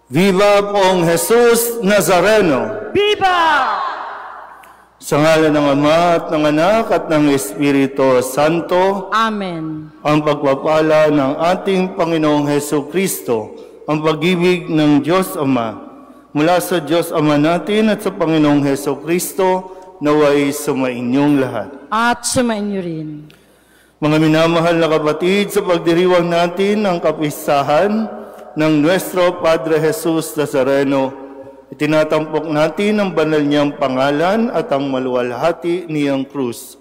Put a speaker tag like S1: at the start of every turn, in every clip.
S1: Viva Poong Jesus Nazareno!
S2: Viva!
S1: Sa ngalan ng Ama at ng Anak at ng Espiritu Santo,
S2: Amen.
S1: ang pagpapala ng ating Panginoong Hesus Kristo, ang pag-ibig ng Diyos Ama, mula sa Diyos Ama natin at sa Panginoong Hesus Kristo, naway sumainyong lahat.
S2: At sumainyo rin.
S1: Mga minamahal na kapatid, sa pagdiriwang natin ng kapistahan ng Nuestro Padre Jesus Nazareno, itinatampok natin ang banal niyang pangalan at ang maluwalhati niyang krus.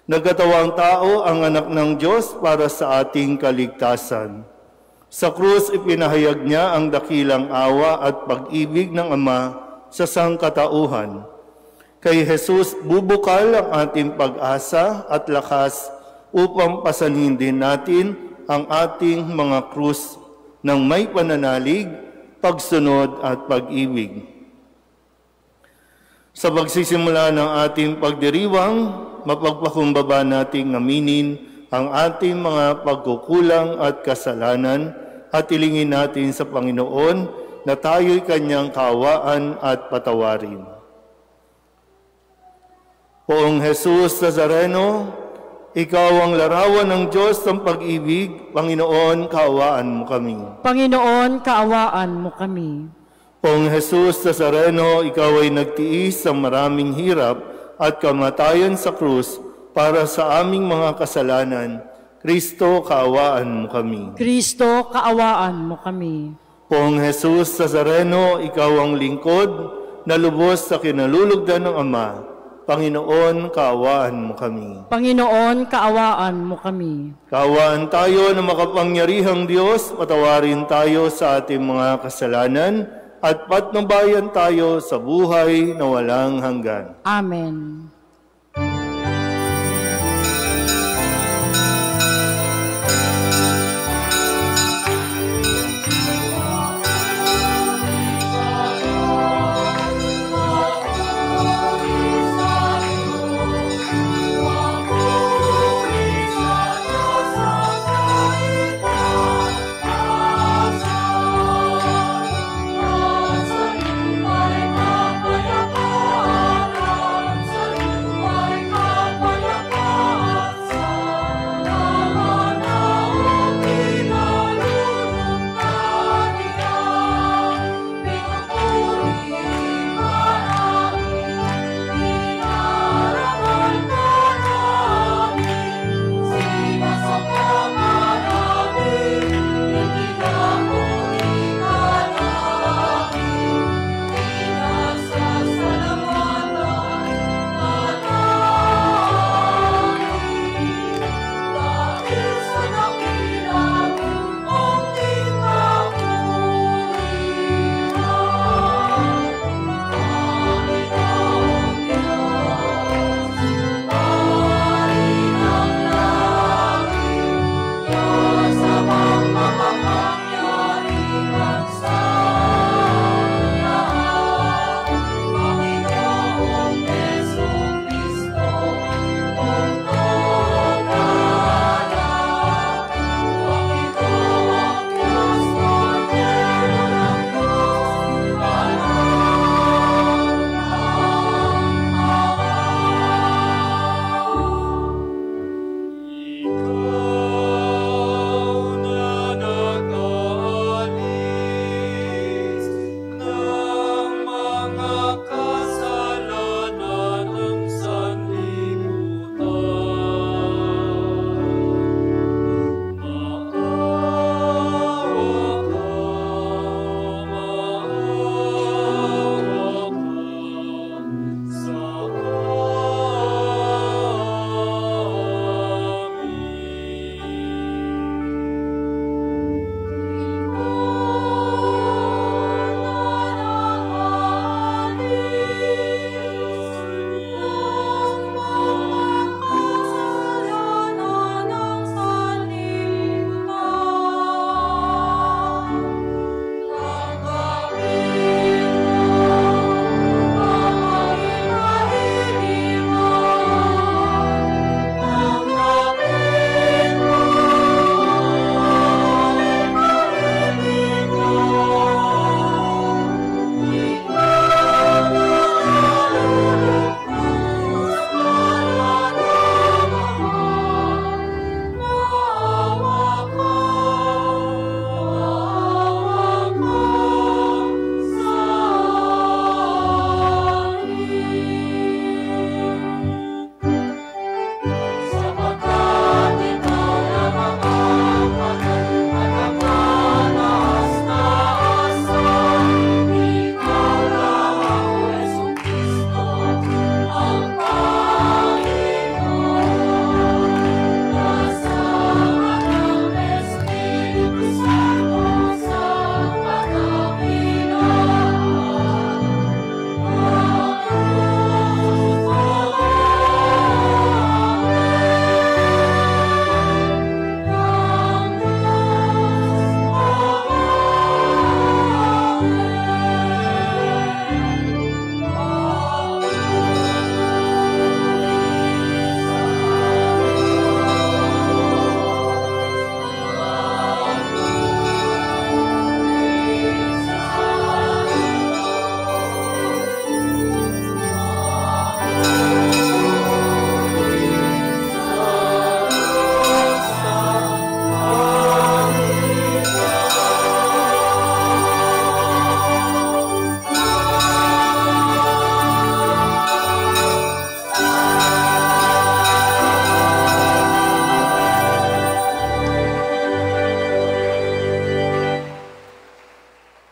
S1: Nagkatawang tao ang anak ng Diyos para sa ating kaligtasan. Sa krus ipinahayag niya ang dakilang awa at pag-ibig ng Ama sa sangkatauhan. Kay Jesus bubukal ang ating pag-asa at lakas upang pasanin din natin ang ating mga krus ng may pananalig, pagsunod at pag-ibig. Sa pagsisimula ng ating pagdiriwang, mapagpakumbaba nating aminin ang ating mga pagkukulang at kasalanan at ilingin natin sa Panginoon na tayo'y Kanyang kaawaan at patawarin. Poong Jesus Nazareno, Ikaw ang larawan ng Diyos ng pag-ibig. Panginoon, kaawaan mo kami.
S2: Panginoon, kaawaan mo kami.
S1: Poong Jesus Nazareno, Ikaw ay nagtiis ng maraming hirap at kamatayan sa krus para sa aming mga kasalanan. Kristo, kaawaan mo kami.
S2: Kristo, kaawaan mo kami.
S1: Poong Jesus Nazareno, Ikaw ang lingkod na lubos sa kinalulugdan ng Ama. Panginoon, kaawaan mo kami.
S2: Panginoon, kaawaan mo kami.
S1: Kaawaan tayo na makapangyarihang Diyos, patawarin tayo sa ating mga kasalanan at patnubayan tayo sa buhay na walang hanggan.
S2: Amen.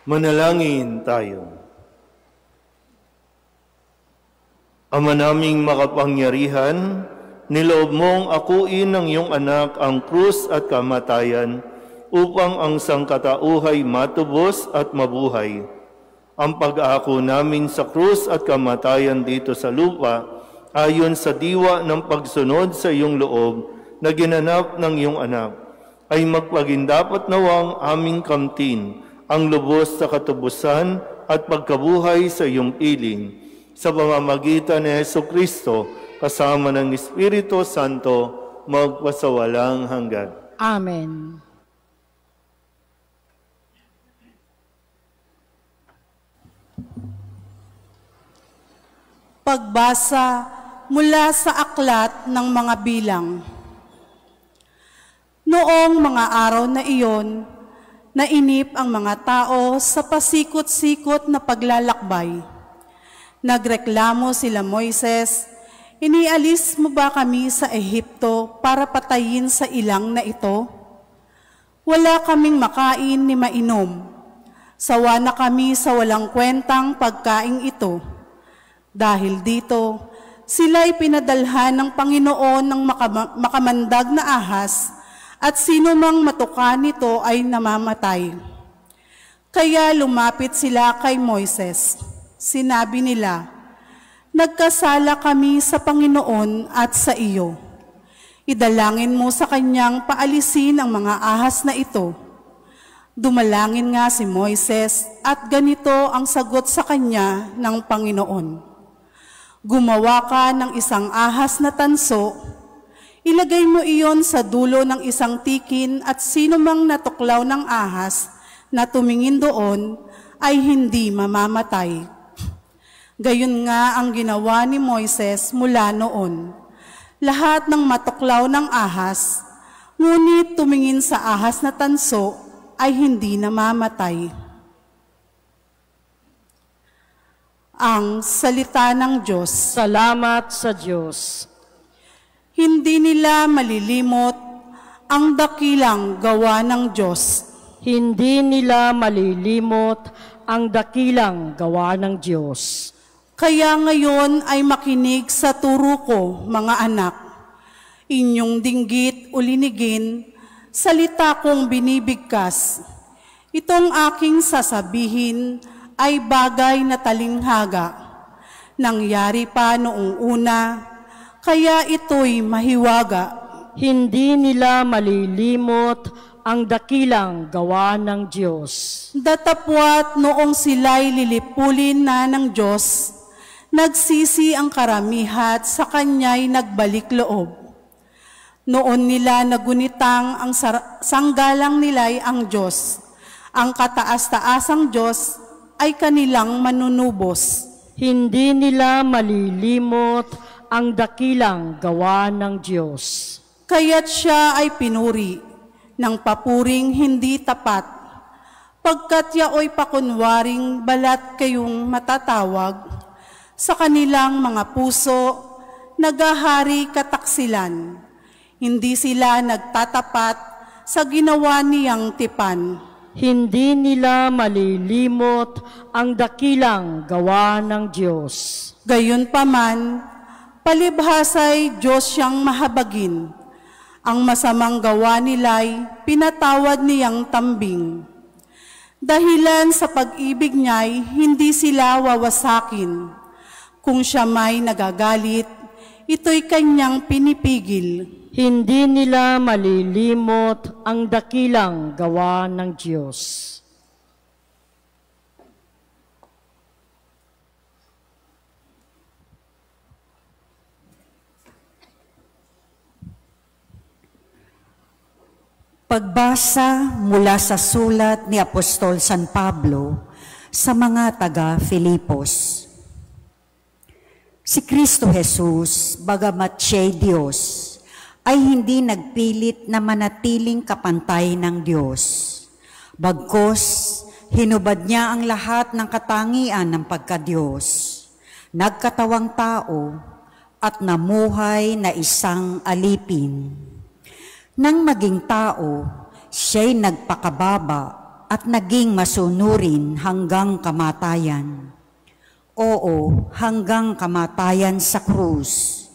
S1: Manalangin tayo. Ama naming makapangyarihan, niloob mong akuin ng iyong anak ang krus at kamatayan upang ang sangkatauhay matubos at mabuhay. Ang pag-aako namin sa krus at kamatayan dito sa lupa ayon sa diwa ng pagsunod sa iyong loob na ginanap ng iyong anak ay magpagindapat nawang aming kamtin ang lubos sa katubusan at pagkabuhay sa iyong piling, sa pamamagitan ni Jesucristo kasama ng Espiritu Santo magpasawalang hanggan.
S2: Amen.
S3: Pagbasa mula sa aklat ng mga bilang. Noong mga araw na iyon, nainip ang mga tao sa pasikot-sikot na paglalakbay. Nagreklamo sila Moises, "Inialis mo ba kami sa Ehipto para patayin sa ilang na ito? Wala kaming makain ni mainom. Sawa na kami sa walang kwentang pagkaing ito." Dahil dito, sila'y pinadalhan ng Panginoon ng makamandag na ahas, at sino mang matuka nito ay namamatay. Kaya lumapit sila kay Moises. Sinabi nila, "Nagkasala kami sa Panginoon at sa iyo. Idalangin mo sa kanyang paalisin ang mga ahas na ito." Dumalangin nga si Moises at ganito ang sagot sa kanya ng Panginoon. "Gumawa ka ng isang ahas na tanso, ilagay mo iyon sa dulo ng isang tikin at sino mang natuklaw ng ahas na tumingin doon ay hindi mamamatay." Gayon nga ang ginawa ni Moises mula noon. Lahat ng matuklaw ng ahas, ngunit tumingin sa ahas na tanso ay hindi namamatay. Ang salita ng Diyos.
S2: Salamat sa Diyos.
S3: Hindi nila malilimot ang dakilang gawa ng Diyos.
S2: Hindi nila malilimot ang dakilang gawa ng Diyos.
S3: Kaya ngayon ay makinig sa turo ko, mga anak. Inyong dinggit o linigin, salita kong binibigkas. Itong aking sasabihin ay bagay na talinghaga. Nangyari pa noong una, kaya ito'y mahiwaga.
S2: Hindi nila malilimot ang dakilang gawa ng Diyos.
S3: Datapwat noong sila'y lilipulin na ng Diyos, nagsisi ang karamihat sa kanya'y nagbalik loob. Noon nila nagunitang ang sanggalang nila'y ang Diyos. Ang kataas-taasang Diyos ay kanilang manunubos.
S2: Hindi nila malilimot ang dakilang gawa ng Diyos.
S3: Kaya't siya ay pinuri ng papuring hindi tapat, pagkat yaoy pakunwaring balat kayong matatawag, sa kanilang mga puso nagahari kataksilan. Hindi sila nagtatapat sa ginawa niyang tipan.
S2: Hindi nila malilimot ang dakilang gawa ng Diyos.
S3: Gayunpaman, palibhasa'y Diyos siyang mahabagin. Ang masamang gawa nila'y pinatawad niyang tambing. Dahilan sa pag-ibig niya'y hindi sila wawasakin. Kung siya may nagagalit, ito'y kanyang pinipigil.
S2: Hindi nila malilimot ang dakilang gawa ng Diyos.
S4: Pagbasa mula sa sulat ni Apostol San Pablo sa mga taga-Filipos. Si Kristo Jesus, bagamat siya'y Diyos, ay hindi nagpilit na manatiling kapantay ng Diyos. Bagkus, hinubad niya ang lahat ng katangian ng pagka-Diyos. Nagkatawang tao at namuhay na isang alipin. Nang maging tao, siya'y nagpakababa at naging masunurin hanggang kamatayan. Oo, hanggang kamatayan sa krus.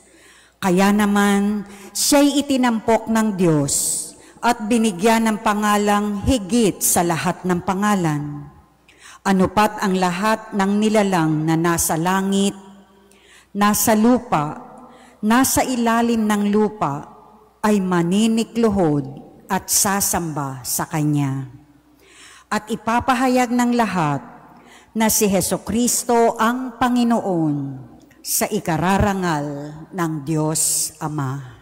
S4: Kaya naman, siya'y itinampok ng Diyos at binigyan ng pangalang higit sa lahat ng pangalan. Ano pat ang lahat ng nilalang na nasa langit, nasa lupa, nasa ilalim ng lupa, ay maninikluhod at sasamba sa Kanya. At ipapahayag ng lahat na si Hesukristo ang Panginoon sa ikararangal ng Diyos Ama.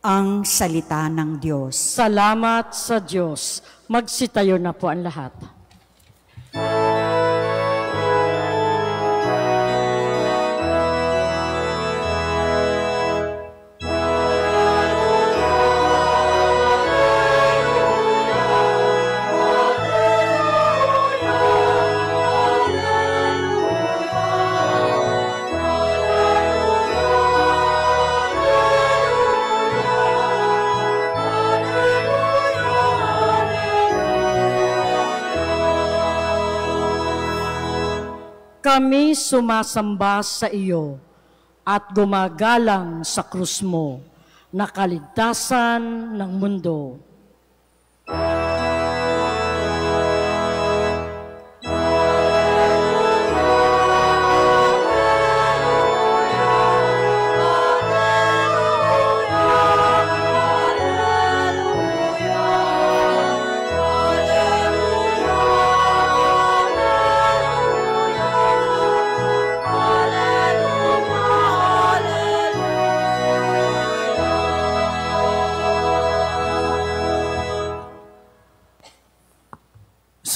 S4: Ang salita ng Diyos.
S2: Salamat sa Diyos. Magsitayo na po ang lahat. Kami sumasamba sa iyo at gumagalang sa krus mo na kaligtasan ng mundo.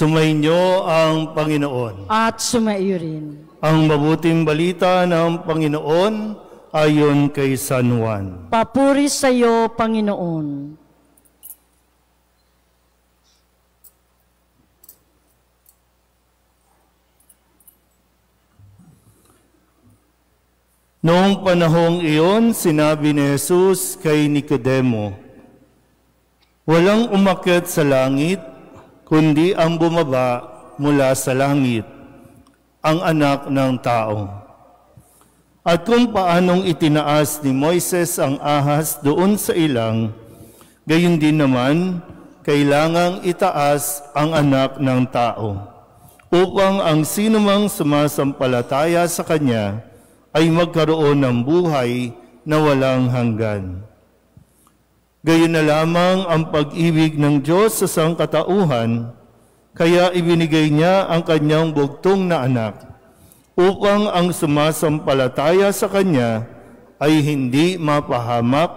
S1: Sumainyo ang Panginoon.
S2: At sumaiyo rin.
S1: Ang mabuting balita ng Panginoon ayon kay San Juan.
S2: Papuri sa iyo, Panginoon.
S1: Noong panahong iyon, sinabi ni Jesus kay Nicodemo, "Walang umakyat sa langit, kundi ang bumaba mula sa langit, ang anak ng tao. At kung paanong itinaas ni Moises ang ahas doon sa ilang, gayon din naman, kailangang itaas ang anak ng tao, upang ang sinumang sumasampalataya sa kanya ay magkaroon ng buhay na walang hanggan. Gayon na lamang ang pag-ibig ng Diyos sa sangkatauhan, kaya ibinigay niya ang kanyang bugtong na anak, upang ang sumasampalataya sa kanya ay hindi mapahamak,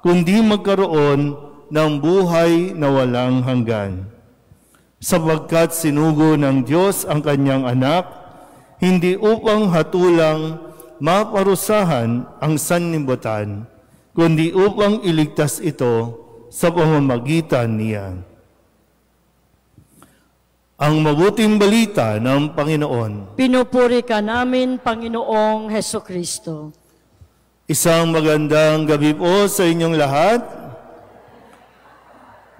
S1: kundi magkaroon ng buhay na walang hanggan. Sapagkat sinugo ng Diyos ang kanyang anak, hindi upang hatulang maparusahan ang sanlibutan, kundi upang iligtas ito sa pamamagitan niya." Ang mabuting balita ng Panginoon.
S2: Pinupuri ka namin, Panginoong Hesukristo.
S1: Isang magandang gabi po sa inyong lahat.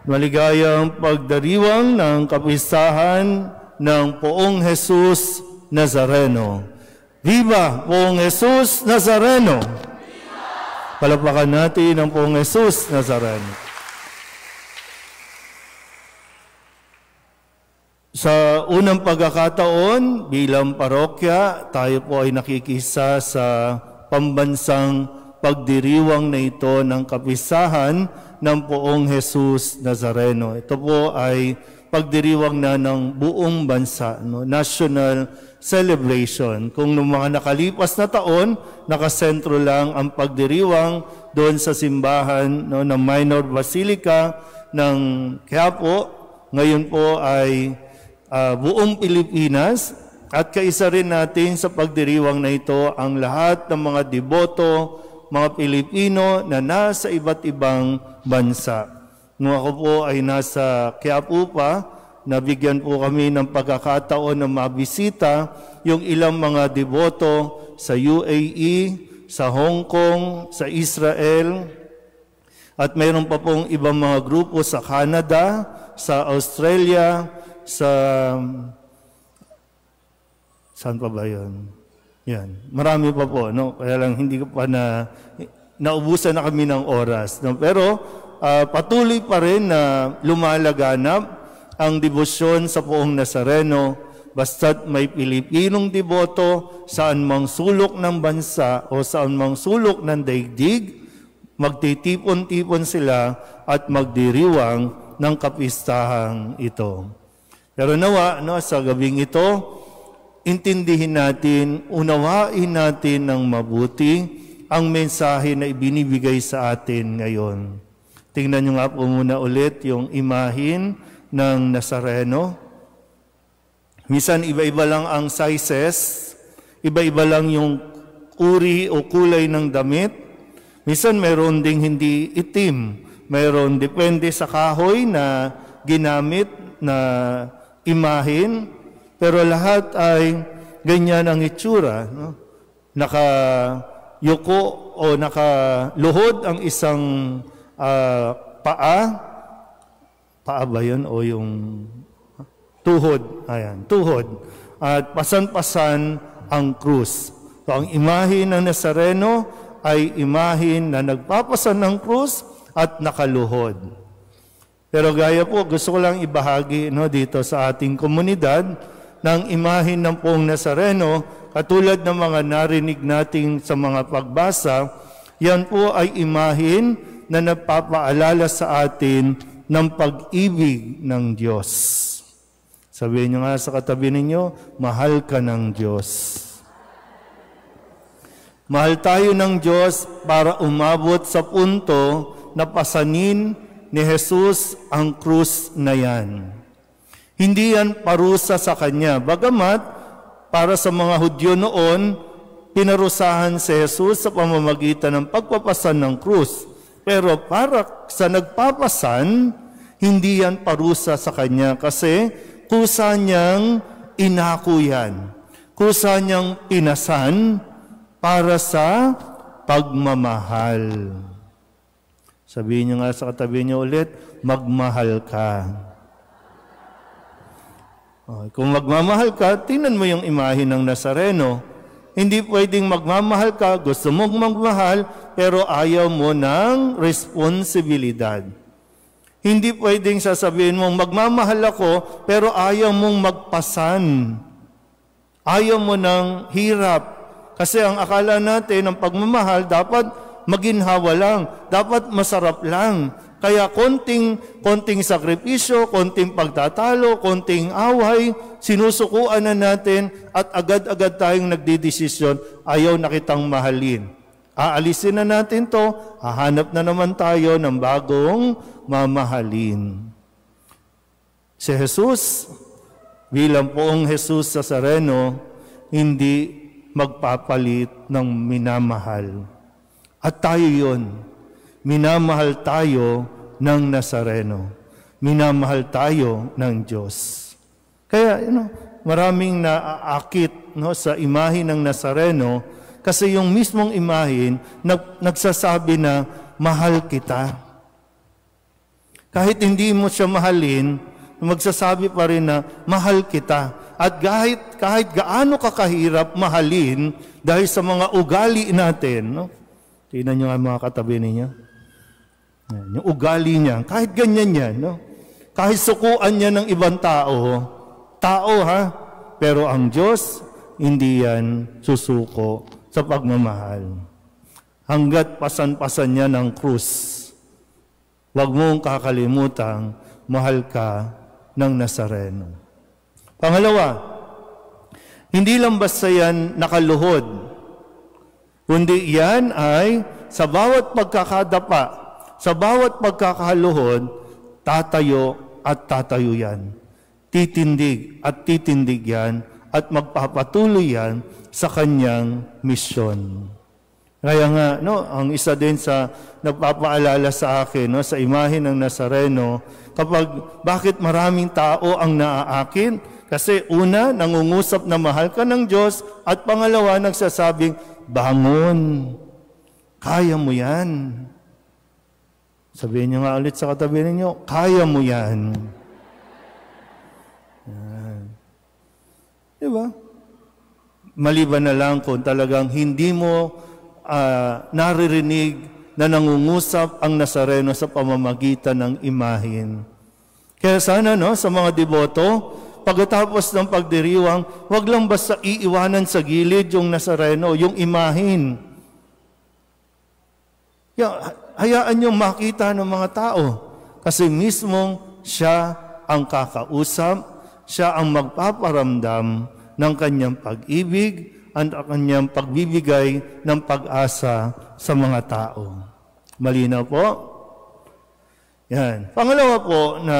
S1: Maligayang pagdiriwang ng kapistahan ng Poong Jesus Nazareno. Viva Poong Jesus Nazareno! Palapakan natin ang Poong Jesus Nazareno. Sa unang pagkakataon, bilang parokya, tayo po ay nakikisa sa pambansang pagdiriwang na ito ng kapistahan ng Poong Jesus Nazareno. Ito po ay pagdiriwang na ng buong bansa, national celebration. Kung noong mga nakalipas na taon, nakasentro lang ang pagdiriwang doon sa simbahan ng Minor Basilica ng Quiapo. Ngayon po ay buong Pilipinas, at kaisa rin natin sa pagdiriwang na ito ang lahat ng mga deboto, mga Pilipino na nasa iba't ibang bansa. Nung ako po ay nasa Quiapo pa, nabigyan po kami ng pagkakataon na mabisita yung ilang mga deboto sa UAE, sa Hong Kong, sa Israel. At mayroon pa pong ibang mga grupo sa Canada, sa Australia, saan pa ba yun? Yan. Marami pa po, no? Kaya lang hindi ko pa naubusan na kami ng oras. No? Pero patuloy pa rin na lumalaganap ang debosyon sa Poong Nazareno, basta't may Pilipinong deboto saan mang sulok ng bansa o saan mang sulok ng daigdig, magtitipon-tipon sila at magdiriwang ng kapistahang ito. Pero nawa, no, sa gabing ito, intindihin natin, unawain natin ng mabuti ang mensahe na ibinibigay sa atin ngayon. Tingnan nyo nga po muna ulit yung imahin ng Nazareno. Minsan iba-iba lang ang sizes, iba-iba lang yung uri o kulay ng damit. Minsan mayroon ding hindi itim, mayroon depende sa kahoy na ginamit na imahin, pero lahat ay ganyan ang itsura. No? Nakayuko o nakaluhod ang isang paa ba yun? O yung tuhod. Ayan, tuhod. At pasan-pasan ang krus. So, ang imahin ng Nazareno ay imahin na nagpapasan ng krus at nakaluhod. Pero gaya po, gusto ko lang ibahagi dito sa ating komunidad ng imahin ng Poong Nazareno, katulad ng mga narinig natin sa mga pagbasa, yan po ay imahin na nagpapaalala sa atin ng pag-ibig ng Diyos. Sabihin nyo nga sa katabi ninyo, mahal ka ng Diyos. Mahal tayo ng Diyos para umabot sa punto na pasanin ni Jesus ang krus na yan. Hindi yan parusa sa Kanya. Bagamat, para sa mga Hudyo noon, pinarusahan si Jesus sa pamamagitan ng pagpapasan ng krus. Pero para sa nagpapasan, hindi yan parusa sa Kanya kasi kusa niyang inako yan. Kusa niyang pinasan para sa pagmamahal. Sabihin niyo nga sa katabi niyo ulit, magmahal ka. Kung magmamahal ka, tingnan mo yung imahe ng Nazareno. Hindi pwedeng magmamahal ka, gusto mong magmahal, pero ayaw mo ng responsibilidad. Hindi pwedeng sasabihin mong magmamahal ako, pero ayaw mong magpasan. Ayaw mo ng hirap. Kasi ang akala natin ng pagmamahal, dapat maginhawa lang, dapat masarap lang. Kaya konting sakripisyo, konting pagtatalo, konting away, sinusukuan na natin at agad-agad tayong nagdidesisyon, ayaw na kitang mahalin. Aalisin na natin to, hahanap na naman tayo ng bagong mamahalin. Si Jesus, bilang Poong Jesus Nazareno, hindi magpapalit ng minamahal. At tayo yun. Minamahal tayo ng Nazareno. Minamahal tayo ng Diyos. Kaya, maraming naaakit sa imahe ng Nazareno kasi yung mismong imahe nagsasabi na mahal kita. Kahit hindi mo siya mahalin, magsasabi pa rin na mahal kita. At kahit gaano kakahirap mahalin dahil sa mga ugali natin, tingnan nyo nga mga katabi ninyo. Yung ugali niya, kahit ganyan yan, kahit sukuan niya ng ibang tao pero ang Diyos, hindi yan susuko sa pagmamahal. Hanggat pasan-pasan niya ng krus, huwag mong kakalimutang mahal ka ng Nazareno. Pangalawa, hindi lang basta yan nakaluhod, kundi yan ay sa bawat pagkakadapa, sa bawat pagkakaluhod, tatayo at tatayo yan. Titindig at titindig yan at magpapatuloy yan sa kanyang misyon. Kaya nga, ang isa din sa nagpapaalala sa akin, sa imahe ng Nazareno, bakit maraming tao ang naaakin? Kasi una, nangungusap na mahal ka ng Diyos, at pangalawa, nagsasabing, bangon, kaya mo yan. Sabihin niyo nga ulit sa katabi ninyo, kaya mo yan. Yan. Diba? Maliban na lang kung talagang hindi mo naririnig na nangungusap ang Nazareno sa pamamagitan ng imahen. Kaya sana sa mga deboto, pagkatapos ng pagdiriwang, wag lang basta iiwanan sa gilid yung Nazareno, yung imahen. Hayaan niyong makita ng mga tao kasi mismong siya ang kakausap, siya ang magpaparamdam ng kanyang pag-ibig at ang kanyang pagbibigay ng pag-asa sa mga tao. Malinaw po? Yan. Pangalawa po na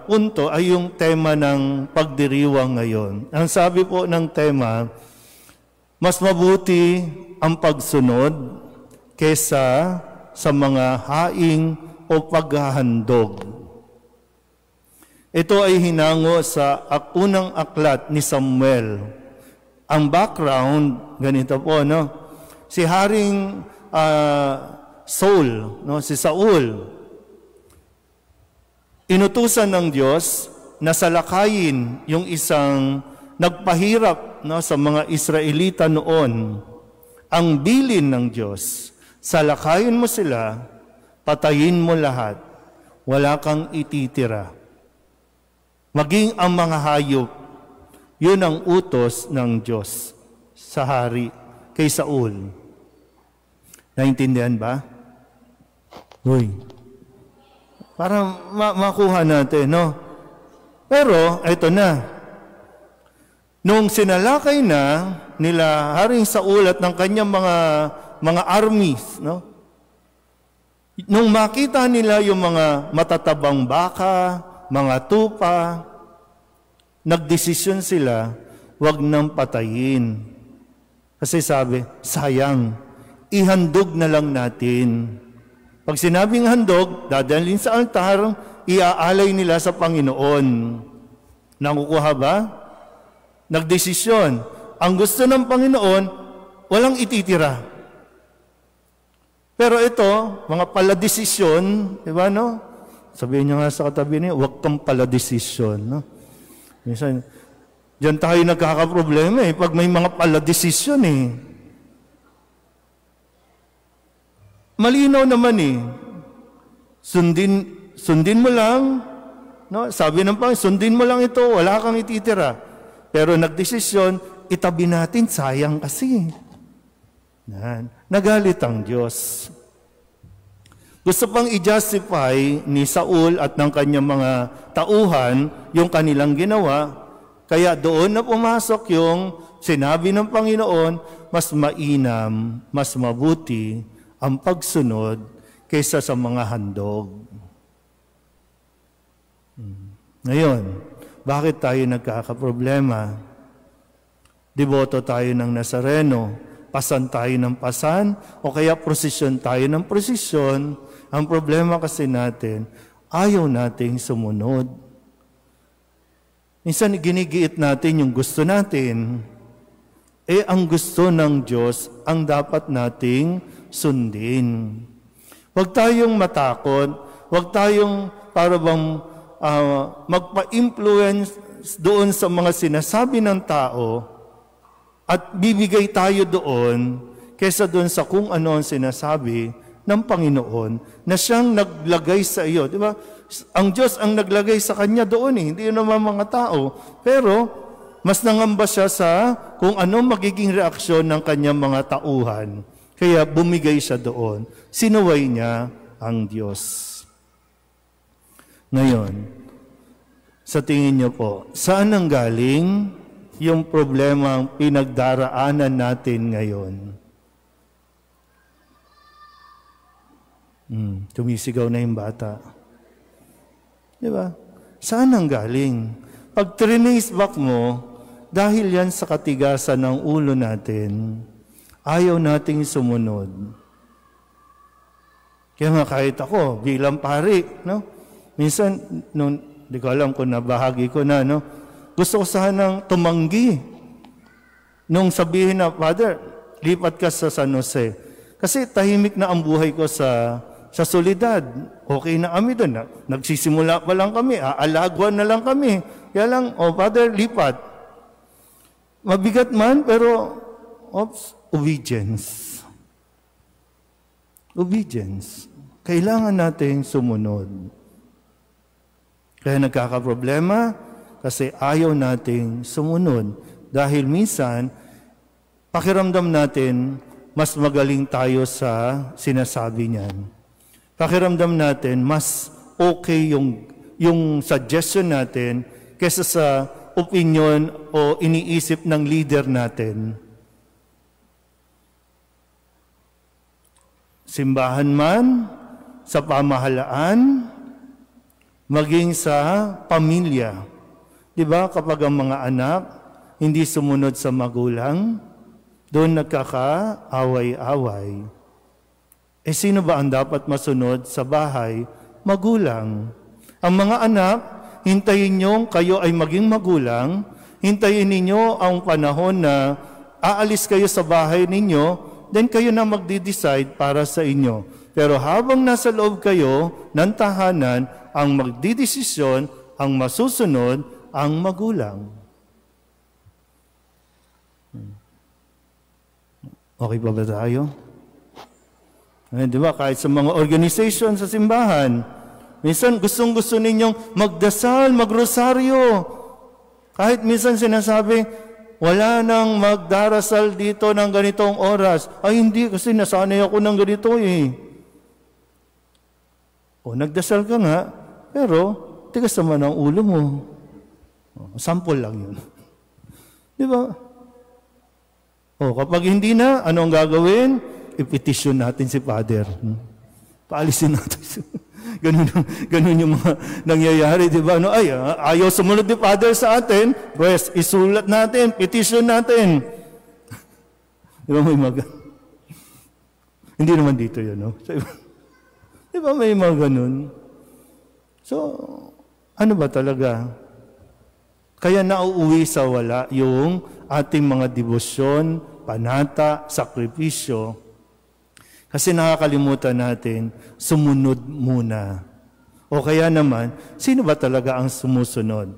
S1: punto ay yung tema ng pagdiriwang ngayon. Ang sabi po ng tema, mas mabuti ang pagsunod kesa sa mga haing o paghahandog. Ito ay hinango sa unang aklat ni Samuel. Ang background, ganito po, si Haring Saul, si Saul, inutusan ng Diyos na salakayin yung isang nagpahirap sa mga Israelita noon. Ang bilin ng Diyos, salakayin mo sila, patayin mo lahat, wala kang ititira. Maging ang mga hayop, yun ang utos ng Diyos sa hari kay Saul. Naintindihan ba? Uy, para makuha natin, Pero, ito na. Nung sinalakay na nila Haring Saul at ng kanyang mga armies, nung makita nila yung mga matatabang baka, mga tupa, nagdesisyon sila, wag nang patayin. Kasi sabi, sayang, ihandog na lang natin. Pag sinabing handog, dadalhin sa altar, iaalay nila sa Panginoon. Nakukuha ba? Nagdesisyon. Ang gusto ng Panginoon, walang ititira. Pero ito, mga paladesisyon, di ba, Sabihin niyo nga sa katabi niyo, huwag kang paladesisyon, Minsan, diyan tayo nagkakaproblema pag may mga paladesisyon Malinaw naman Sundin mo lang, Sabi ng Panginoon, sundin mo lang ito, wala kang ititira. Pero nagdesisyon, itabi natin, sayang kasi. Nagalit ang Diyos. Gusto pang i-justify ni Saul at ng kanyang mga tauhan yung kanilang ginawa, kaya doon na pumasok yung sinabi ng Panginoon, mas mainam, mas mabuti ang pagsunod kaysa sa mga handog. Ngayon, bakit tayo nagkakaproblema? Deboto tayo ng Nazareno, pasan tayo ng pasan, o kaya prosesyon tayo ng prosesyon. Ang problema kasi natin, ayaw nating sumunod. Minsan ginigiit natin yung gusto natin. Ang gusto ng Diyos ang dapat nating sundin. Huwag tayong matakot, huwag tayong para bang magpa-influence doon sa mga sinasabi ng tao at bibigay tayo doon kaysa doon sa kung ano ang sinasabi ng Panginoon na siyang naglagay sa iyo. Di ba? Ang Diyos ang naglagay sa kanya doon hindi naman mga tao. Pero mas nangamba siya sa kung ano magiging reaksyon ng kanyang mga tauhan. Kaya bumigay siya doon. Sinuway niya ang Diyos. Ngayon, sa tingin niyo po, saan ang galing yung problema ang pinagdaraanan natin ngayon? Tumisigaw na yung bata. Di ba? Saan ang galing? Pag trace back mo, dahil yan sa katigasan ng ulo natin, ayaw nating sumunod. Kaya nga kahit ako, bilang pari, minsan, di ko alam kung nabahagi ko na, gusto ko sanang tumanggi. Nung sabihin na, Father, lipat ka sa San Jose. Kasi tahimik na ang buhay ko sa sa solidad. Okay na kami doon. Nagsisimula pa lang kami. Aalagwan na lang kami. Kaya lang, Father, lipat. Mabigat man, pero obedience. Obedience. Kailangan natin sumunod. Kaya nagkakaproblema kasi ayaw nating sumunod. Dahil minsan, pakiramdam natin, mas magaling tayo sa sinasabi niyan. Pakiramdam natin, mas okay yung suggestion natin kaysa sa opinion o iniisip ng leader natin. Simbahan man, sa pamahalaan, maging sa pamilya. Diba kapag ang mga anak hindi sumunod sa magulang, doon nagkakaaway-away. Sino ba ang dapat masunod sa bahay? Magulang. Ang mga anak, hintayin nyo kayo ay maging magulang, hintayin ninyo ang panahon na aalis kayo sa bahay ninyo, then kayo na magdi-decide para sa inyo. Pero habang nasa loob kayo ng tahanan, ang magdidesisyon, ang masusunod, ang magulang. Okay pa ba tayo? Di ba? Kahit sa mga organization sa simbahan, minsan gustong-gusto ninyong magdasal, magrosaryo. Kahit minsan sinasabi, wala nang magdarasal dito ng ganitong oras. Ay hindi, kasi nasanay ako ng ganito eh. Nagdasal ka nga, pero tigas naman ang ulo mo. Sample lang yun. Di ba? Kapag hindi na, ano ang gagawin? I-petition natin si Father. Paalisin natin. Ganun yung mga nangyayari, di ba? Ayaw sumunod ni Father sa atin, pues, isulat natin, petition natin. Di ba may hindi naman dito yun, no? Di ba may mga ganun? So, ano ba talaga? Kaya nauuwi sa wala yung ating mga debosyon, panata, sakripisyo. Kasi nakakalimutan natin, sumunod muna. O kaya naman, sino ba talaga ang sumusunod?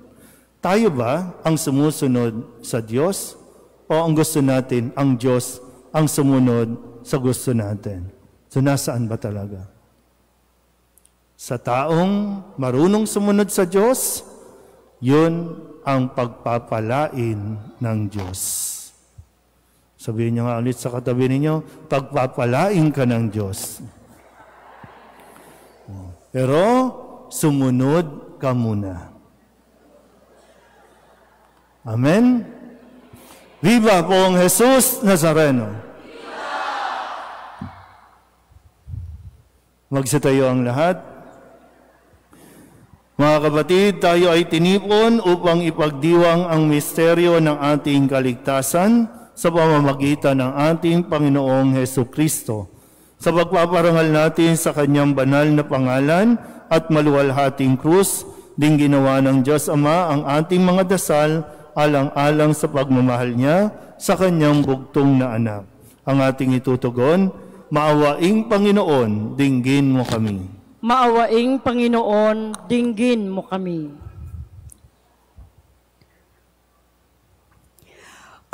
S1: Tayo ba ang sumusunod sa Diyos? O ang gusto natin, ang Diyos ang sumunod sa gusto natin? So nasaan ba talaga? Sa taong marunong sumunod sa Diyos, yun ang pagpapalain ng Diyos. Sabihin niyo nga ulit sa katabi ninyo, pagpapalain ka ng Diyos. Pero, sumunod ka muna. Amen? Viva Poong Jesus Nazareno! Magsitayo ang lahat. Mga kapatid, tayo ay tinipon upang ipagdiwang ang misteryo ng ating kaligtasan sa pamamagitan ng ating Panginoong Hesukristo. Sa pagpaparangal natin sa Kanyang banal na pangalan at maluwalhating krus, ding ginawa ng Diyos Ama ang ating mga dasal alang-alang sa pagmamahal niya sa Kanyang bugtong na anak. Ang ating itutugon, maawaing Panginoon, dinggin mo kami.
S2: Maawaing Panginoon, dinggin mo kami.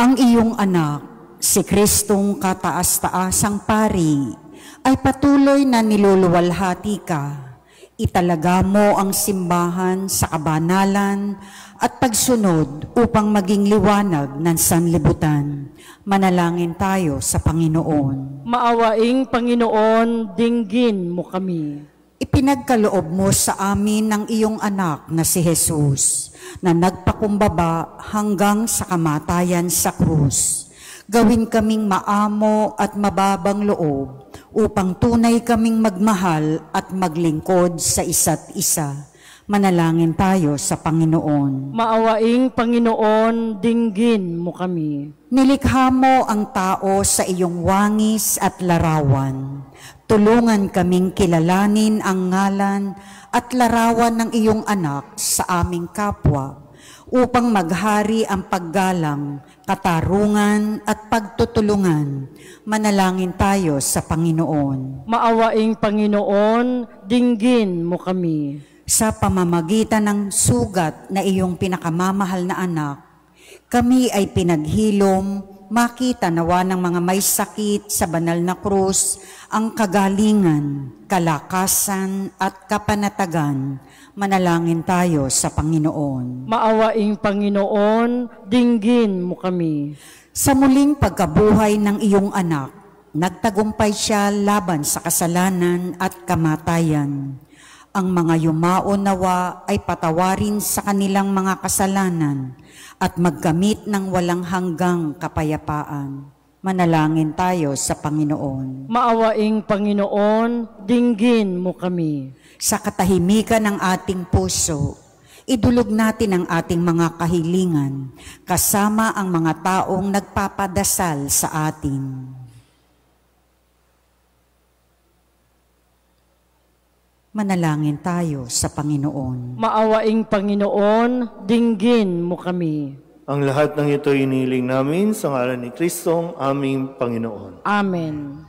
S4: Ang iyong anak, si Kristong kataas-taasang pari, ay patuloy na niluluwalhati ka. Italaga mo ang simbahan sa kabanalan at pagsunod upang maging liwanag ng sanlibutan. Manalangin tayo sa Panginoon.
S2: Maawaing Panginoon, dinggin mo kami.
S4: Ipinagkaloob mo sa amin ng iyong anak na si Jesus, na nagpakumbaba hanggang sa kamatayan sa krus. Gawin kaming maamo at mababang loob upang tunay kaming magmahal at maglingkod sa isa't isa. Manalangin tayo sa Panginoon.
S2: Maawaing Panginoon, dinggin mo kami.
S4: Nilikha mo ang tao sa iyong wangis at larawan. Tulungan kaming kilalanin ang ngalan at larawan ng iyong anak sa aming kapwa upang maghari ang paggalang, katarungan at pagtutulungan. Manalangin tayo sa Panginoon.
S2: Maawaing Panginoon, dinggin mo kami.
S4: Sa pamamagitan ng sugat na iyong pinakamamahal na anak, kami ay pinaghilom, makita nawa ng mga may sakit sa banal na krus ang kagalingan, kalakasan at kapanatagan. Manalangin tayo sa Panginoon.
S2: Maawaing Panginoon, dinggin mo kami.
S4: Sa muling pagkabuhay ng iyong anak, nagtagumpay siya laban sa kasalanan at kamatayan. Ang mga yumao nawa ay patawarin sa kanilang mga kasalanan at magkamit ng walang hanggang kapayapaan. Manalangin tayo sa Panginoon.
S2: Maawaing Panginoon, dinggin mo kami.
S4: Sa katahimikan ng ating puso, idulog natin ang ating mga kahilingan kasama ang mga taong nagpapadasal sa atin. Manalangin tayo sa Panginoon.
S2: Maawaing Panginoon, dinggin mo kami.
S1: Ang lahat ng ito iniling namin sa ngalan ni Kristong aming Panginoon.
S2: Amen.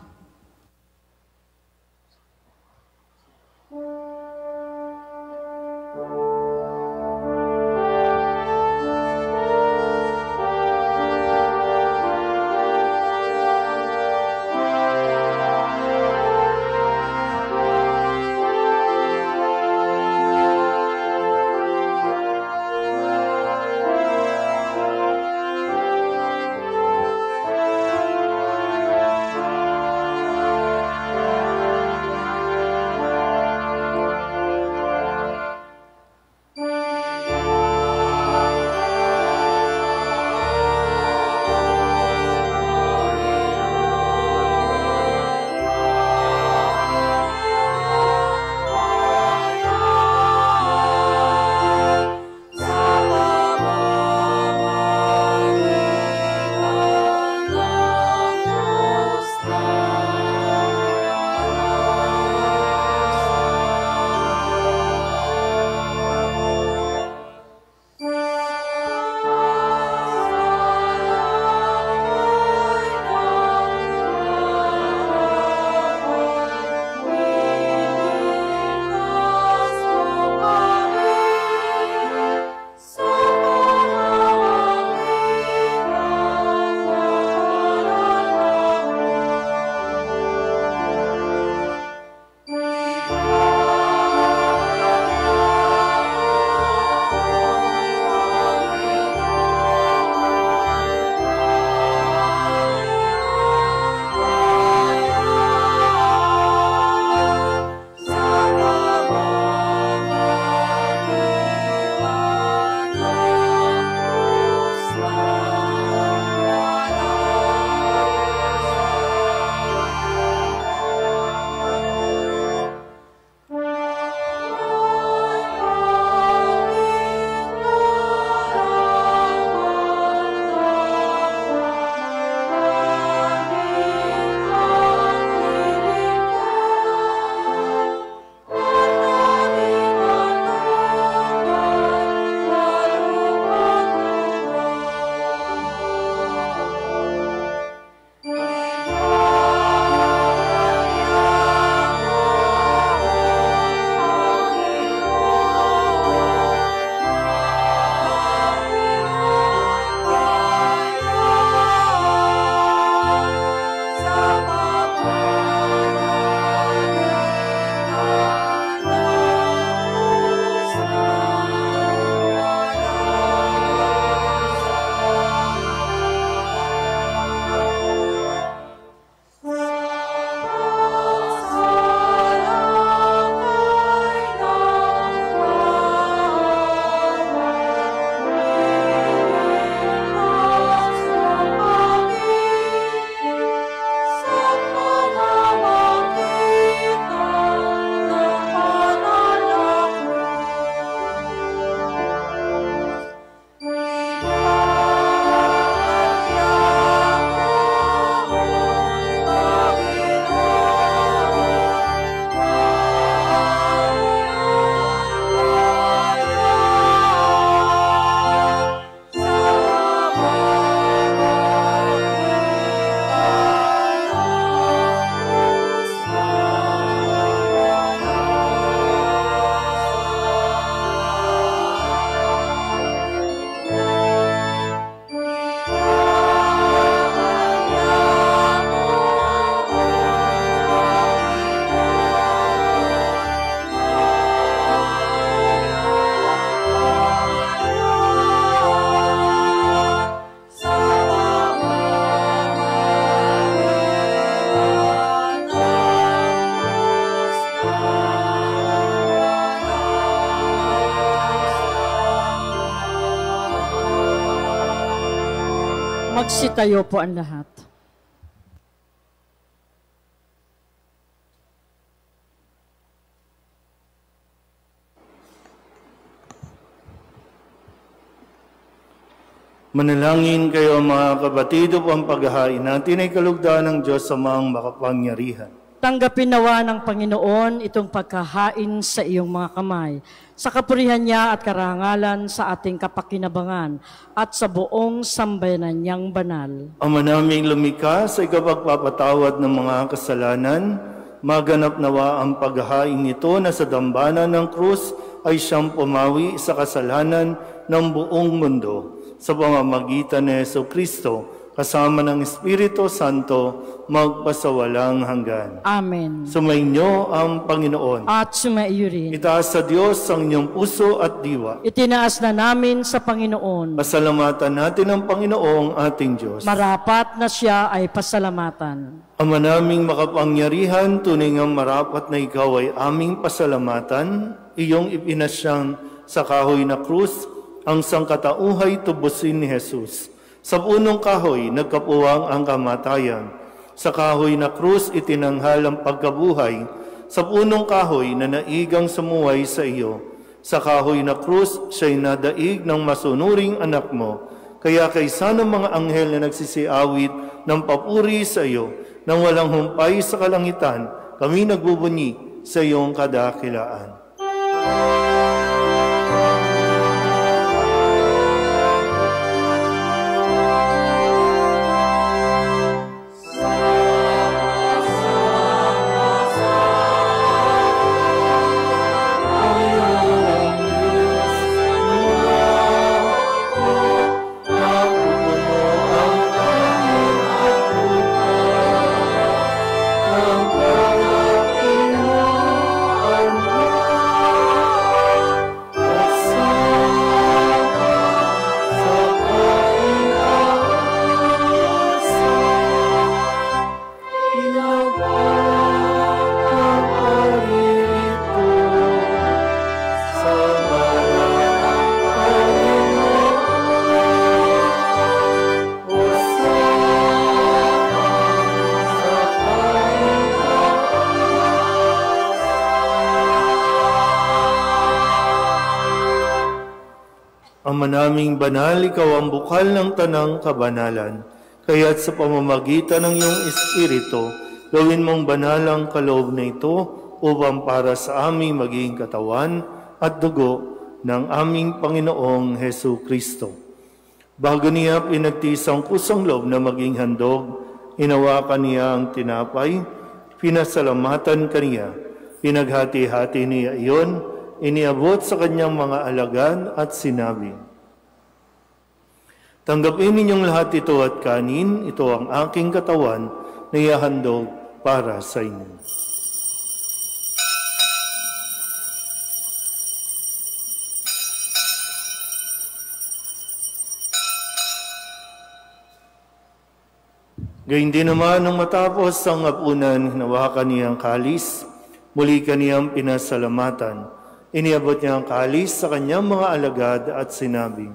S2: Magsitayo po ang lahat.
S1: Manalangin kayo mga kapatid upang paghahain natin ay kalugdan ng Diyos sa mga makapangyarihan.
S2: Tanggapin nawa ng Panginoon itong pagkahain sa iyong mga kamay, sa kapurihan niya at karangalan sa ating kapakinabangan at sa buong sambayanan niyang banal.
S1: Ama naming lumikha sa ikapagpapatawad ng mga kasalanan, maganap nawa ang paghahain nito na sa dambana ng krus ay siyang pumawi sa kasalanan ng buong mundo. Sa pamamagitan ni Jesucristo, kasama ng Espiritu Santo, magpasawalang hanggan.
S2: Amen.
S1: Sumainyo ang Panginoon.
S2: At sumaiyo rin.
S1: Itaas sa Diyos ang inyong puso at diwa.
S2: Itinaas na namin sa Panginoon.
S1: Pasalamatan natin ang Panginoong ating Diyos.
S2: Marapat na siya ay pasalamatan.
S1: Ama naming makapangyarihan, tunay ngang marapat na ikaw ay aming pasalamatan, iyong ipinasyang sa kahoy na krus, ang sangkatauhay tubusin ni Jesus. Sa punong kahoy, nagkapuwang ang kamatayan. Sa kahoy na krus, itinanghal ang pagkabuhay. Sa punong kahoy na naigang sumuway sa iyo. Sa kahoy na krus, siya'y nadaig ng masunuring anak mo. Kaya kaysa ng mga anghel na nagsisiawit ng papuri sa iyo, nang walang humpay sa kalangitan, kami nagbubunyi sa iyong kadakilaan. Ama naming banal, ikaw ang bukal ng tanang kabanalan. Kaya't sa pamamagitan ng iyong Espiritu, gawin mong banal ang kaloob na ito upang para sa aming maging katawan at dugo ng aming Panginoong Jesucristo. Bago niya pinagtiis ang kusang loob na maging handog, inawakan niya ang tinapay, pinasalamatan kaniya, pinaghati-hati niya iyon, iniabot sa kanyang mga alagad at sinabi, "Tanggapin ninyong lahat ito at kanin, ito ang aking katawan na ihahandog para sa inyo." Gayun din naman nung matapos ang hapunan, hinawakan niya ang kalis, muli kaniyang pinasalamatan. Iniabot niya ang kalis sa kanyang mga alagad at sinabi,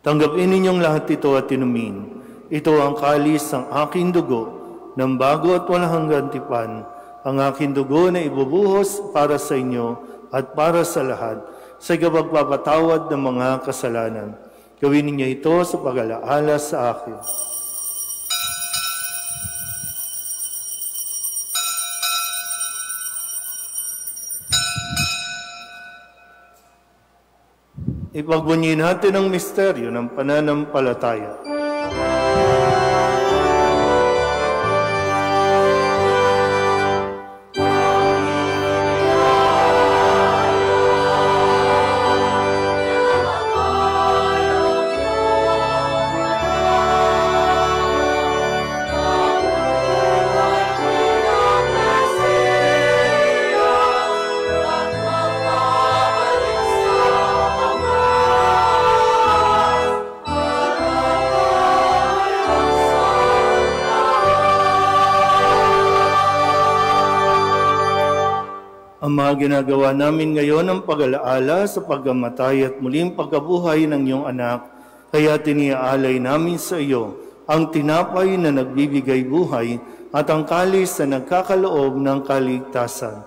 S1: "Tanggapin ninyong lahat ito at inumin. Ito ang kalis ng aking dugo, ng bago at walang hanggang tipan, ang aking dugo na ibubuhos para sa inyo at para sa lahat, sa ikapagpapatawad ng mga kasalanan. Gawin ninyo ito sa pag-alaala sa akin." Ipagbunyi natin ang misteryo ng pananampalataya. Ama, ginagawa namin ngayon ang pag-alaala sa pagkamatay at muling pagkabuhay ng iyong anak Kaya tiniaalay namin sa iyo ang tinapay na nagbibigay buhay at ang kalis na nagkakaloob ng kaligtasan.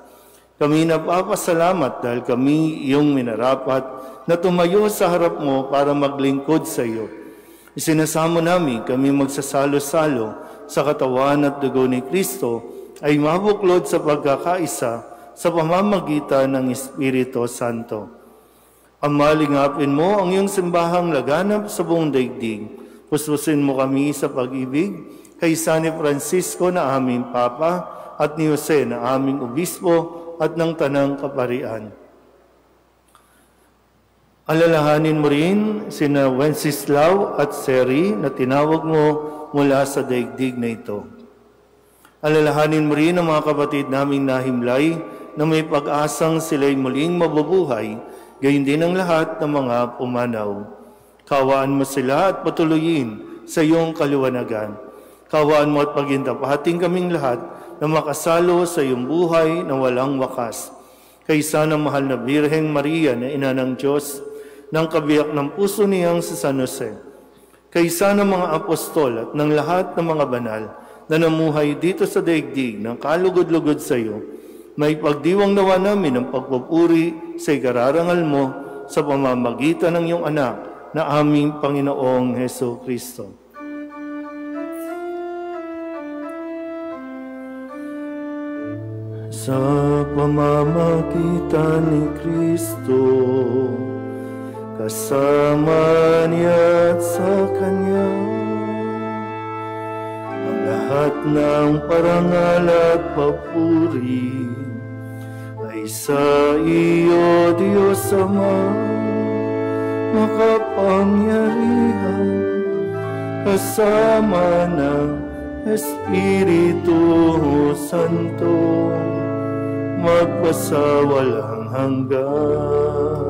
S1: Kami napapasalamat dahil kami iyong minarapat na tumayo sa harap mo para maglingkod sa iyo. Isinasamo namin kami magsasalo-salo sa katawan at dugo ni Kristo ay mabuklod sa pagkakaisa sa pamamagitan ng Espiritu Santo. Amalingapin mo ang iyong simbahang laganap sa buong daigdig. Puspusin mo kami sa pag-ibig kay San Francisco na aming Papa at ni Jose na aming Obispo at ng Tanang Kaparian. Alalahanin mo rin sina Wenceslao at Seri na tinawag mo mula sa daigdig na ito. Alalahanin mo rin ang mga kapatid naming nahimlay na may pag-asang sila'y muling mabubuhay, gayon din ang lahat ng mga pumanaw. Kawaan mo sila at patuloyin sa iyong kaliwanagan. Kawaan mo at pagindapating kaming lahat na makasalo sa iyong buhay na walang wakas. Kaysa ng mahal na Birheng Maria na Ina ng Diyos, ng kabiyak ng puso niyang si San Jose, kaysa ng mga apostol at ng lahat ng mga banal na namuhay dito sa daigdig ng kalugod-lugod sa iyo, may pagdiwang nawa namin ng pagpupuri sa ikararangal mo sa pamamagitan ng iyong anak na aming Panginoong Heso Kristo. Sa pamamagitan ni Kristo, kasama niya at sa Kanya, ang lahat ng parangal at papuri ay sa iyo, Diyos Ama, makapangyarihan, kasama ng Espiritu Santo, magpasawalang hanggan.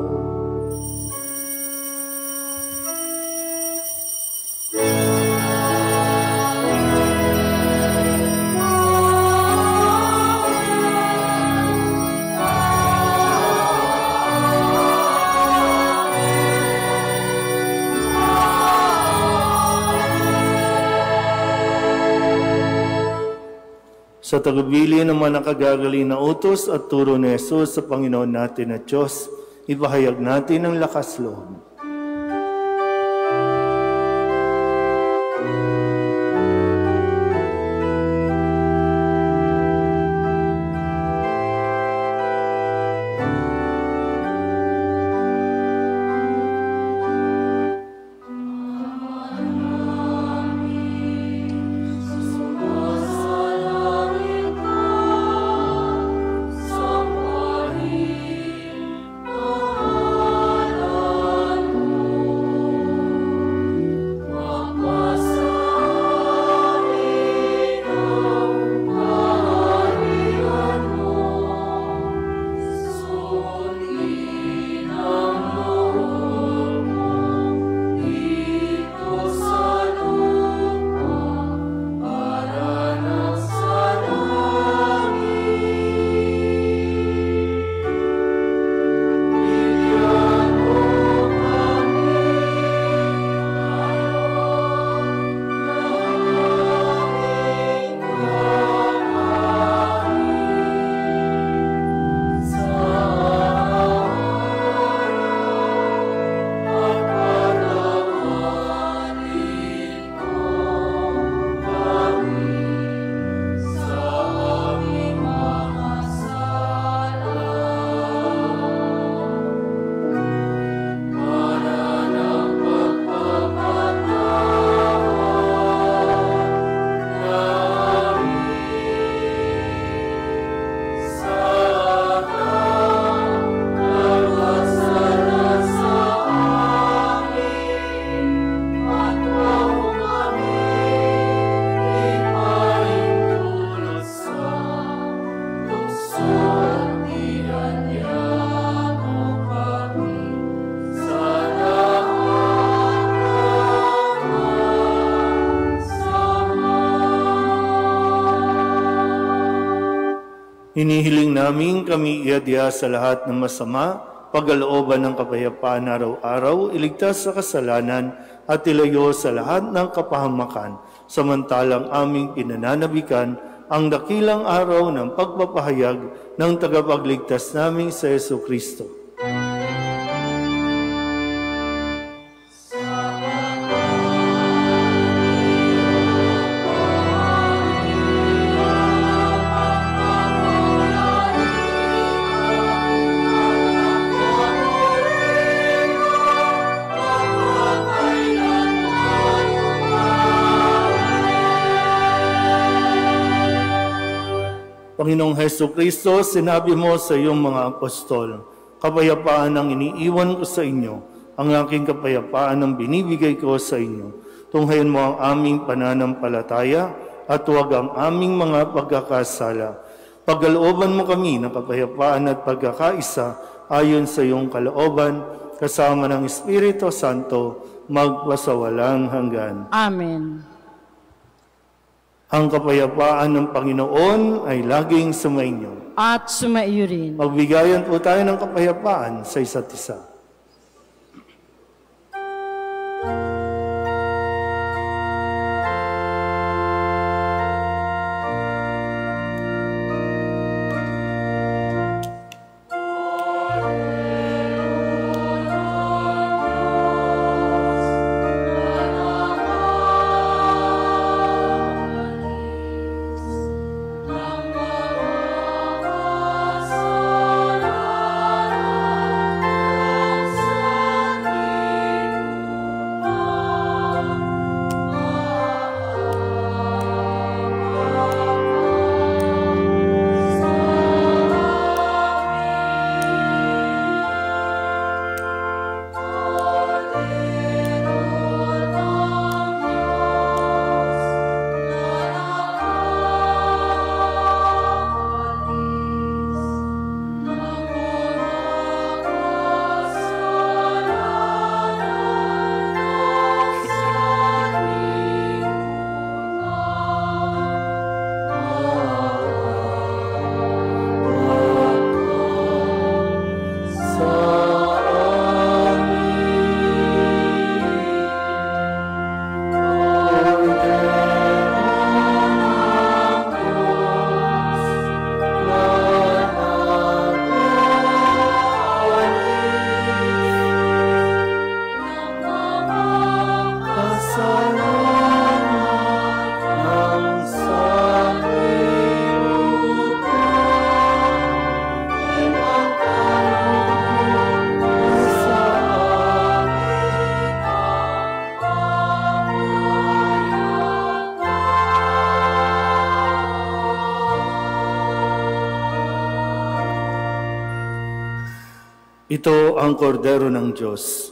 S1: Sa tagubilin ng mga nakagagaling na utos at turo ni Jesus sa Panginoon natin at Diyos, ipahayag natin ang lakas loob. Hinihiling namin kami iadya sa lahat ng masama pagkalooban ng kapayapaan araw-araw, iligtas sa kasalanan at ilayo sa lahat ng kapahamakan, samantalang aming pinananabikan ang dakilang araw ng pagpapahayag ng tagapagligtas naming sa Jesucristo. Panginoong Heso Kristo, sinabi mo sa iyong mga apostol, kapayapaan ang iniiwan ko sa inyo, ang aking kapayapaan ang binibigay ko sa inyo. Tunghayan mo ang aming pananampalataya at huwag ang aming mga pagkakasala. Pagkalooban mo kami ng kapayapaan at pagkakaisa ayon sa iyong kalooban, kasama ng Espiritu Santo, magpasawalang hanggan.
S2: Amen.
S1: Ang kapayapaan ng Panginoon ay laging sumainyo.
S2: At sumaiyo rin.
S1: Magbigayan po tayo ng kapayapaan sa isa't isa. Ito ang kordero ng Diyos.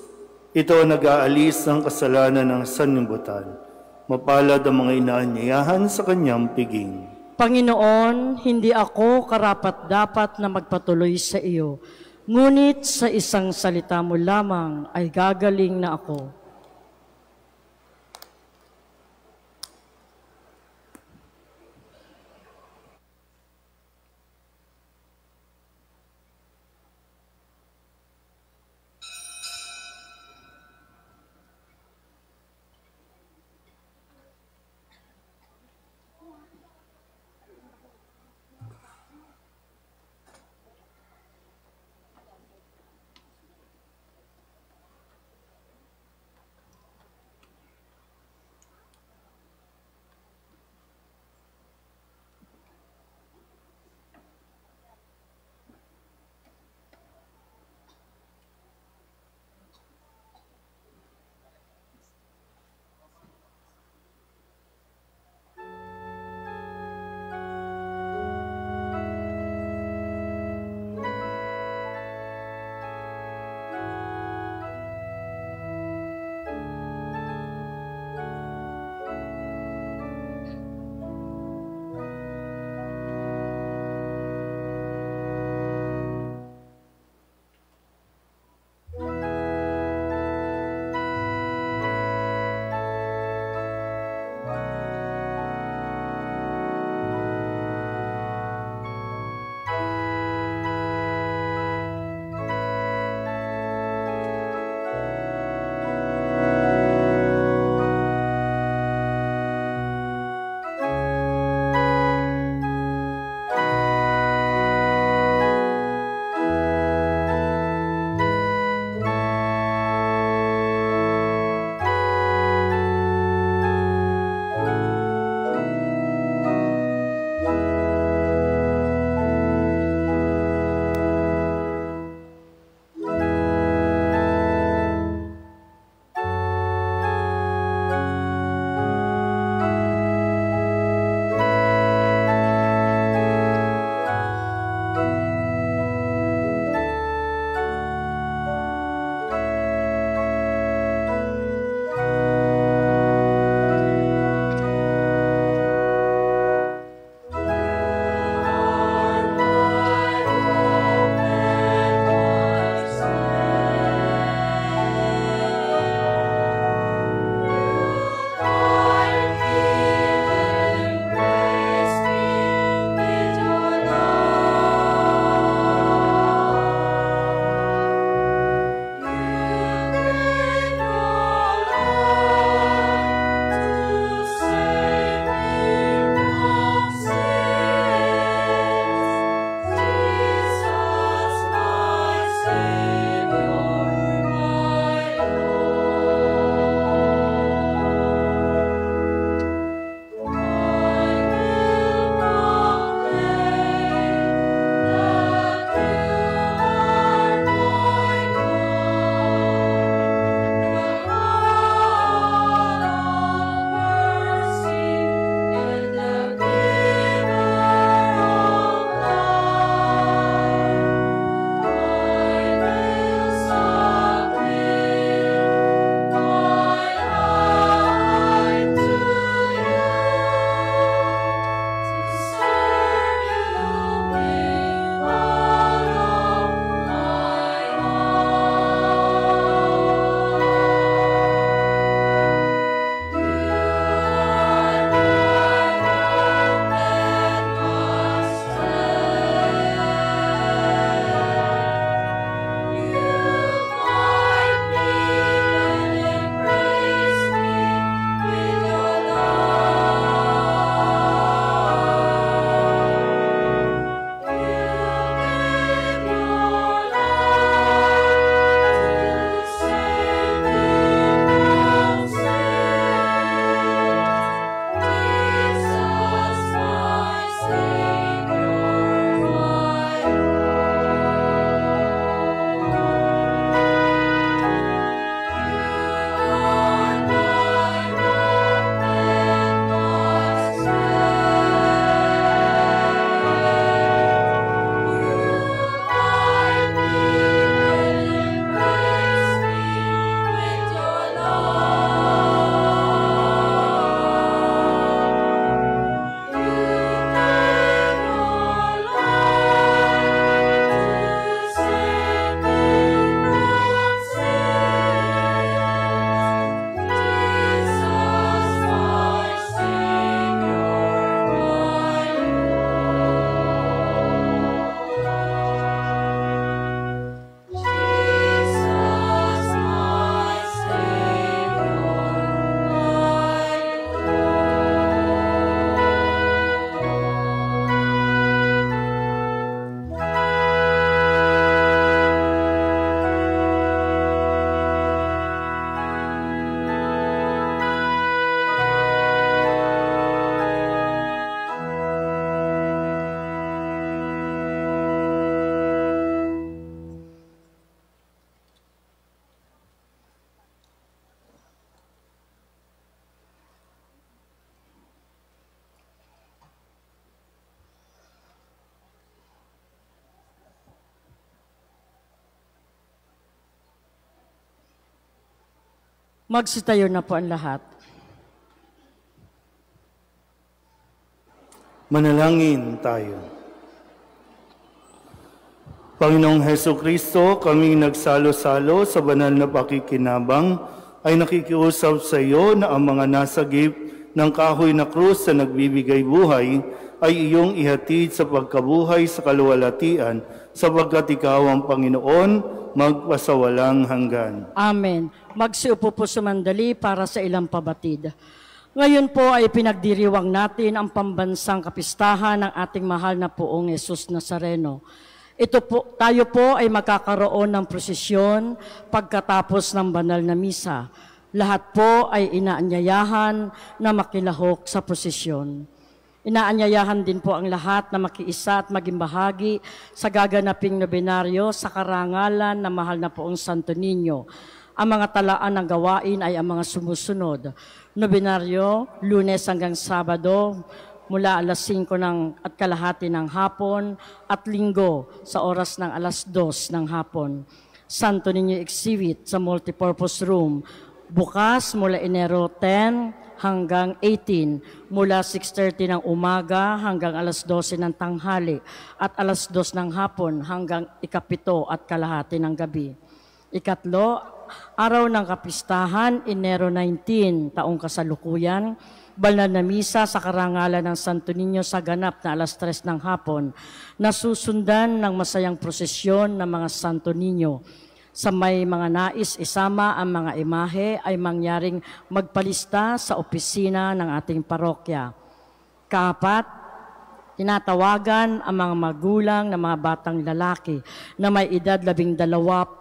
S1: Ito ang nag-aalis ng kasalanan ng sanlibutan. Mapalad ang mga inaanyayahan sa kanyang piging.
S2: Panginoon, hindi ako karapat-dapat na magpatuloy sa iyo, ngunit sa isang salita mo lamang ay gagaling na ako. Magsitayo na po ang lahat.
S1: Manalangin tayo. Panginoong Hesukristo, kami nagsalo-salo sa banal na pakikinabang ay nakikiusap sa iyo na ang mga nasagip ng kahoy na krus na nagbibigay buhay ay iyong ihatid sa pagkabuhay sa kaluwalhatian sapagkat ikaw ang Panginoon magpasawalang hanggan.
S2: Amen. Magsiupo po sumandali para sa ilang pabatid. Ngayon po ay pinagdiriwang natin ang pambansang kapistahan ng ating mahal na Poong Jesus Nazareno. Tayo po ay magkakaroon ng prosesyon pagkatapos ng banal na misa. Lahat po ay inaanyayahan na makilahok sa prosesyon. Inaanyayahan din po ang lahat na makiisa at maging bahagi sa gaganaping nobinaryo sa karangalan ng mahal na Poong Santo Niño. Ang mga talaan ng gawain ay ang mga sumusunod. Nobinaryo, Lunes hanggang Sabado, mula alas 5:30 ng hapon at Linggo sa oras ng alas 2 ng hapon. Santo Niño Exhibit sa Multipurpose Room, bukas mula Enero 10 hanggang 18, mula 6:30 ng umaga hanggang alas 12 ng tanghali at alas 2 ng hapon hanggang 7:30 ng gabi. Ikatlo, araw ng kapistahan, Enero 19, taong kasalukuyan, banal na misa sa karangalan ng Santo Niño sa ganap na alas 3 ng hapon, nasusundan ng masayang prosesyon ng mga Santo Niño. Sa may mga nais isama ang mga imahe ay mangyaring magpalista sa opisina ng ating parokya. Kaapat, tinatawagan ang mga magulang ng mga batang lalaki na may edad 12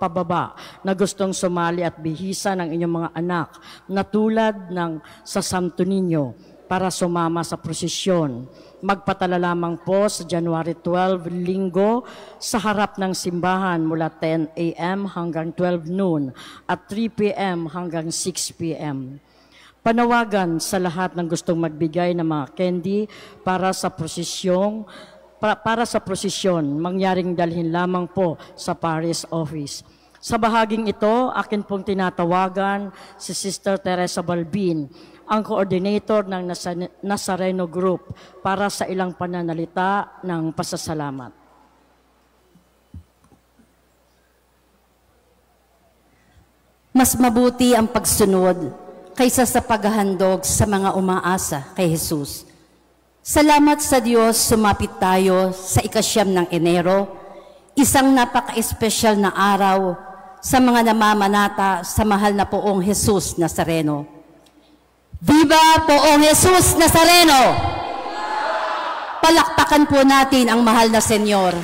S2: pababa na gustong sumali at bihisa ng inyong mga anak na tulad ng sa Santo Niño para sumama sa prosesyon. Magpatala lamang po sa January 12, Linggo, sa harap ng simbahan mula 10 a.m. hanggang 12 noon at 3 p.m. hanggang 6 p.m. Panawagan sa lahat ng gustong magbigay ng mga candy para sa prosesyon, mangyaring dalhin lamang po sa parish office. Sa bahaging ito, akin pong tinatawagan si Sister Teresa Balbin, ang coordinator ng Nazareno Group, para sa ilang pananalita ng pasasalamat.
S5: Mas mabuti ang pagsunod kaysa sa paghahandog sa mga umaasa kay Jesus. Salamat sa Diyos, sumapit tayo sa 9 ng Enero, isang napaka-espesyal na araw sa mga namamanata sa mahal na Poong Jesus Nazareno. Viva Poong Jesus Nazareno! Palakpakan po natin ang mahal na Senyor.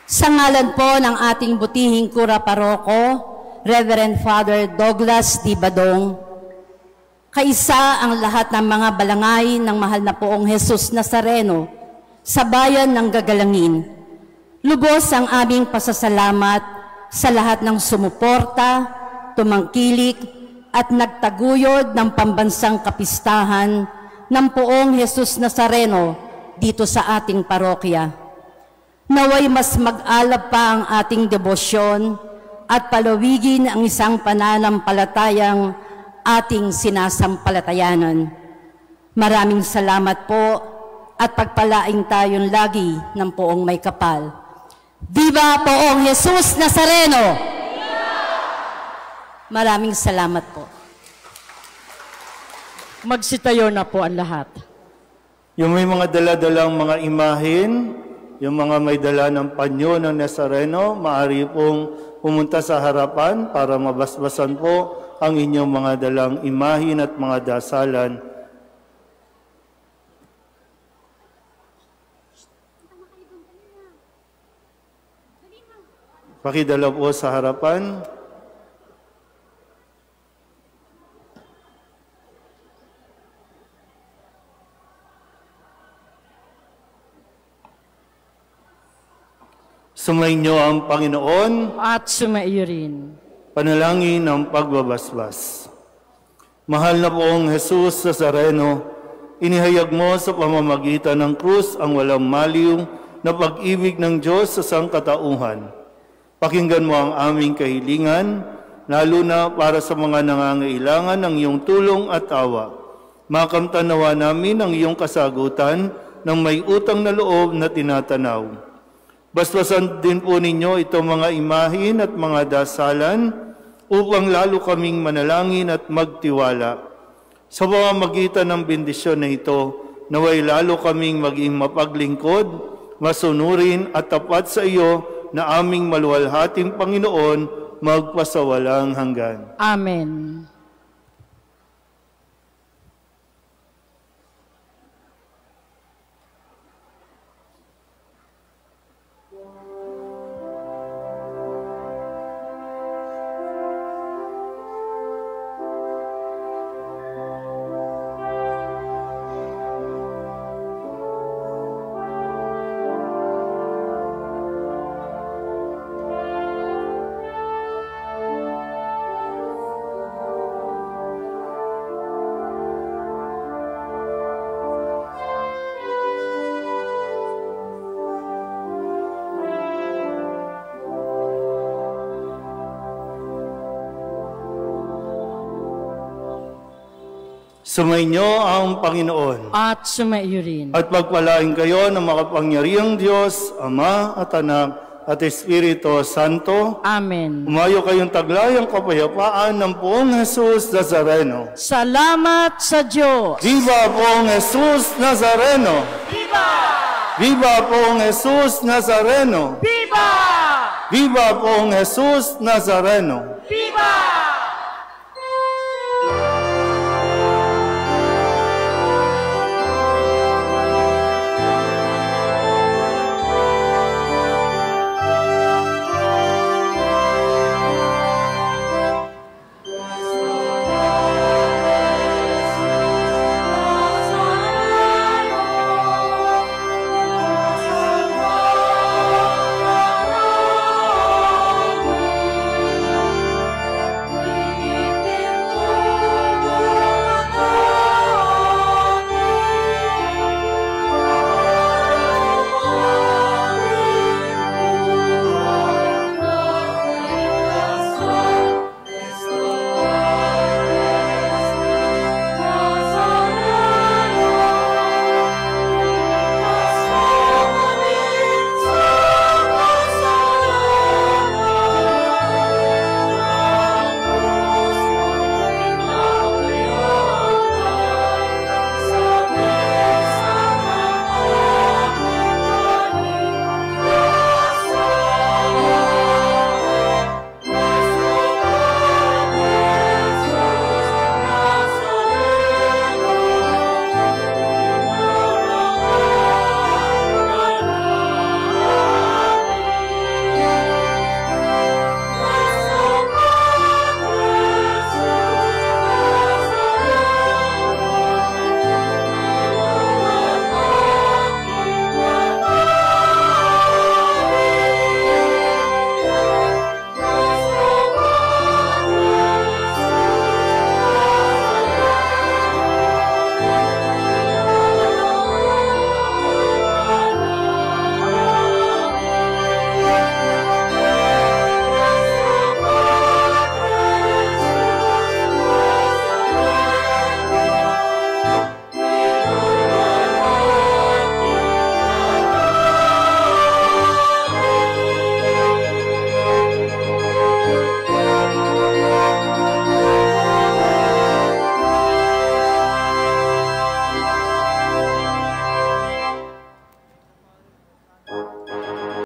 S5: Sa ngalan po ng ating butihing Kura Paroko, Reverend Father Douglas D. Badong, kaisa ang lahat ng mga balangay ng mahal na Poong Jesus Nazareno sa bayan ng Gagalangin. Lubos ang aming pasasalamat sa lahat ng sumuporta, tumangkilik at nagtaguyod ng pambansang kapistahan ng Poong Jesus Nazareno dito sa ating parokya. Naway mas mag-alab pa ang ating debosyon at palawigin ang isang pananampalatayang ating sinasampalatayanan. Maraming salamat po at pagpalaing tayong lagi ng Poong may kapal. Viva Poong Jesus Nazareno! Maraming salamat po.
S2: Magsitayo na po ang lahat.
S1: Yung may mga dala-dalang mga imahin, yung mga may dala ng panyo ng Nazareno, maaari pong pumunta sa harapan para mabasbasan po ang inyong mga dalang imahin at mga dasalan. Pakidala po sa harapan. Sumainyo ang Panginoon
S2: at sumaiyo rin.
S1: Panalangin ng pagbabasbas. Mahal na Poong Jesus Nazareno, inihayag mo sa pamamagitan ng krus ang walang maliw na pag-ibig ng Diyos sa sangkatauhan. Pakinggan mo ang aming kahilingan, lalo na para sa mga nangangailangan ng iyong tulong at awa. Makamtanawa namin ang iyong kasagutan ng may utang na loob na tinatanaw. Basbasan din po ninyo itong mga imahin at mga dasalan upang lalo kaming manalangin at magtiwala. Sa pamamagitan ng bendisyon na ito, naway lalo kaming maging mapaglingkod, masunurin at tapat sa iyo na aming maluwalhating Panginoon magpasawalang hanggan.
S2: Amen.
S1: Sumainyo ang Panginoon.
S2: At sumaiyo rin.
S1: At pagpalain kayo ng makapangyarihang Diyos, Ama at Anak at Espiritu Santo.
S2: Amen.
S1: Umayo kayong taglayang kapayapaan ng Poong Jesus Nazareno.
S2: Salamat sa Diyos.
S1: Viva Poong Jesus Nazareno!
S2: Viva!
S1: Viva Poong Jesus Nazareno!
S2: Viva!
S1: Viva Poong Jesus Nazareno!
S2: Viva!